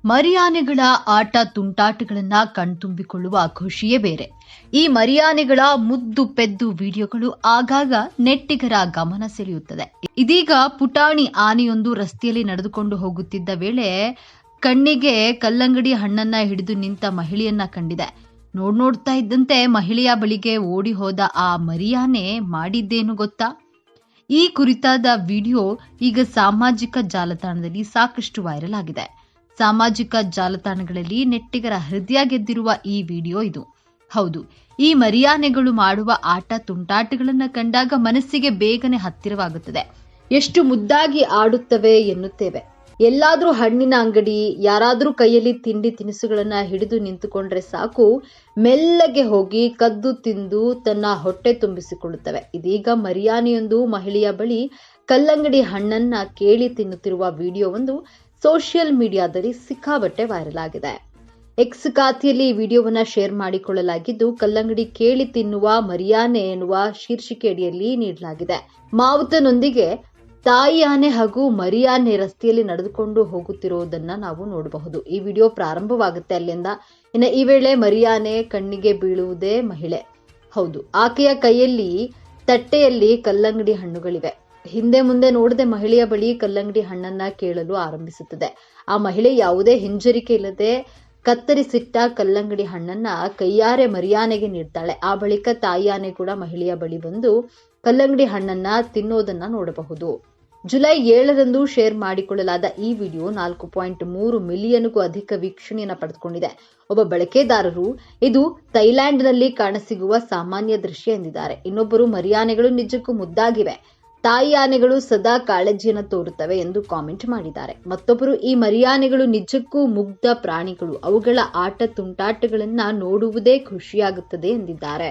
ಮರಿಯಾನೆಗಳ ಆಟ ತುಂಟಾಟಗಳನ್ನ ಕಣ್ತುಂಬಿಕೊಳ್ಳುವ ಖುಷಿಯೇ ಬೇರೆ. ಈ ಮರಿಯಾನೆಗಳ ಮುದ್ದು ಪೆದ್ದು ವಿಡಿಯೋಗಳು ಆಗಾಗ ನೆಟ್ಟಿಗರ ಗಮನ ಸೆಳೆಯುತ್ತದೆ. ಇದೀಗ ಪುಟಾಣಿ ಆನೆಯೊಂದು ರಸ್ತೆಯಲ್ಲಿ ನಡೆದುಕೊಂಡು ಹೋಗುತ್ತಿದ್ದ ವೇಳೆ ಕಣ್ಣಿಗೆ ಕಲ್ಲಂಗಡಿ ಹಣ್ಣನ್ನ ಹಿಡಿದು ನಿಂತ ಮಹಿಳೆಯನ್ನ ಕಂಡಿದೆ. ನೋಡ್ತಾ ಇದ್ದಂತೆ ಮಹಿಳೆಯ ಬಳಿಗೆ ಓಡಿ ಹೋದ ಆ ಮರಿಯಾನೆ ಮಾಡಿದ್ದೇನು ಗೊತ್ತಾ? ಈ ಕುರಿತಾದ ವಿಡಿಯೋ ಈಗ ಸಾಮಾಜಿಕ ಜಾಲತಾಣದಲ್ಲಿ ಸಾಕಷ್ಟು ವೈರಲ್ ಆಗಿದೆ. ಸಾಮಾಜಿಕ ಜಾಲತಾಣಗಳಲ್ಲಿ ನೆಟ್ಟಿಗರ ಹೃದಯ ಗೆದ್ದಿರುವ ಈ ವಿಡಿಯೋ ಇದು. ಹೌದು, ಈ ಮರಿಯಾನೆಗಳು ಮಾಡುವ ಆಟ ತುಂಟಾಟಗಳನ್ನು ಕಂಡಾಗ ಮನಸ್ಸಿಗೆ ಬೇಗನೆ ಹತ್ತಿರವಾಗುತ್ತದೆ. ಎಷ್ಟು ಮುದ್ದಾಗಿ ಆಡುತ್ತವೆ ಎನ್ನುತ್ತೇವೆ. ಎಲ್ಲಾದ್ರೂ ಹಣ್ಣಿನ ಅಂಗಡಿ, ಯಾರಾದ್ರೂ ಕೈಯಲ್ಲಿ ತಿಂಡಿ ತಿನಿಸುಗಳನ್ನ ಹಿಡಿದು ನಿಂತುಕೊಂಡ್ರೆ ಸಾಕು, ಮೆಲ್ಲಗೆ ಹೋಗಿ ಕದ್ದು ತಿಂದು ತನ್ನ ಹೊಟ್ಟೆ ತುಂಬಿಸಿಕೊಳ್ಳುತ್ತವೆ. ಇದೀಗ ಮರಿಯಾನೆಯೊಂದು ಮಹಿಳೆಯ ಬಳಿ ಕಲ್ಲಂಗಡಿ ಹಣ್ಣನ್ನ ಕೇಳಿ ತಿನ್ನುತ್ತಿರುವ ವಿಡಿಯೋವೊಂದು ಸೋಷಿಯಲ್ ಮೀಡಿಯಾದಲ್ಲಿ ಸಿಕ್ಕಾಬಟ್ಟೆ ವೈರಲ್ ಆಗಿದೆ. ಎಕ್ಸ್ ಖಾತೆಯಲ್ಲಿ ಈ ವಿಡಿಯೋವನ್ನ ಶೇರ್ ಮಾಡಿಕೊಳ್ಳಲಾಗಿದ್ದು, ಕಲ್ಲಂಗಡಿ ಕೇಳಿ ತಿನ್ನುವ ಮರಿಯಾನೆ ಎನ್ನುವ ಶೀರ್ಷಿಕೆಯಡಿಯಲ್ಲಿ ನೀಡಲಾಗಿದೆ. ಮಾವುತನೊಂದಿಗೆ ತಾಯಿ ಆನೆ ಹಾಗೂ ಮರಿಯಾನೆ ರಸ್ತೆಯಲ್ಲಿ ನಡೆದುಕೊಂಡು ಹೋಗುತ್ತಿರುವುದನ್ನ ನಾವು ನೋಡಬಹುದು. ಈ ವಿಡಿಯೋ ಪ್ರಾರಂಭವಾಗುತ್ತೆ ಅಲ್ಲಿಂದ. ಇನ್ನು ಈ ವೇಳೆ ಮರಿಯಾನೆ ಕಣ್ಣಿಗೆ ಬೀಳುವುದೇ ಮಹಿಳೆ. ಹೌದು, ಆಕೆಯ ಕೈಯಲ್ಲಿ ತಟ್ಟೆಯಲ್ಲಿ ಕಲ್ಲಂಗಡಿ ಹಣ್ಣುಗಳಿವೆ. ಹಿಂದೆ ಮುಂದೆ ನೋಡದೆ ಮಹಿಳೆಯ ಬಳಿ ಕಲ್ಲಂಗಡಿ ಹಣ್ಣನ್ನ ಕೇಳಲು ಆರಂಭಿಸುತ್ತದೆ. ಆ ಮಹಿಳೆ ಯಾವುದೇ ಹಿಂಜರಿಕೆ ಇಲ್ಲದೆ ಕತ್ತರಿಸಿಟ್ಟ ಕಲ್ಲಂಗಡಿ ಹಣ್ಣನ್ನ ಕೈಯಾರೆ ಮರಿಯಾನೆಗೆ ನೀಡ್ತಾಳೆ. ಆ ಬಳಿಕ ತಾಯಿ ಆನೆ ಕೂಡ ಮಹಿಳೆಯ ಬಳಿ ಬಂದು ಕಲ್ಲಂಗಡಿ ಹಣ್ಣನ್ನ ತಿನ್ನೋದನ್ನ ನೋಡಬಹುದು. ಜುಲೈ 7ರಂದು ಶೇರ್ ಮಾಡಿಕೊಳ್ಳಲಾದ ಈ ವಿಡಿಯೋ 4.3 ಮಿಲಿಯನ್ಗೂ ಅಧಿಕ ವೀಕ್ಷಣೆಯನ್ನು ಪಡೆದುಕೊಂಡಿದೆ. ಒಬ್ಬ ಬಳಕೆದಾರರು ಇದು ಥೈಲ್ಯಾಂಡ್ನಲ್ಲಿ ಕಾಣಸಿಗುವ ಸಾಮಾನ್ಯ ದೃಶ್ಯ ಎಂದಿದ್ದಾರೆ. ಇನ್ನೊಬ್ಬರು ಮರಿಯಾನೆಗಳು ನಿಜಕ್ಕೂ ಮುದ್ದಾಗಿವೆ, ತಾಯಿ ಆನೆಗಳು ಸದಾ ಕಾಳಜಿಯನ್ನು ತೋರುತ್ತವೆ ಎಂದು ಕಾಮೆಂಟ್ ಮಾಡಿದ್ದಾರೆ. ಮತ್ತೊಬ್ಬರು ಈ ಮರಿಯಾನೆಗಳು ನಿಜಕ್ಕೂ ಮುಗ್ಧ ಪ್ರಾಣಿಗಳು, ಅವುಗಳ ಆಟ ತುಂಟಾಟಗಳನ್ನ ನೋಡುವುದೇ ಖುಷಿಯಾಗುತ್ತದೆ ಎಂದಿದ್ದಾರೆ.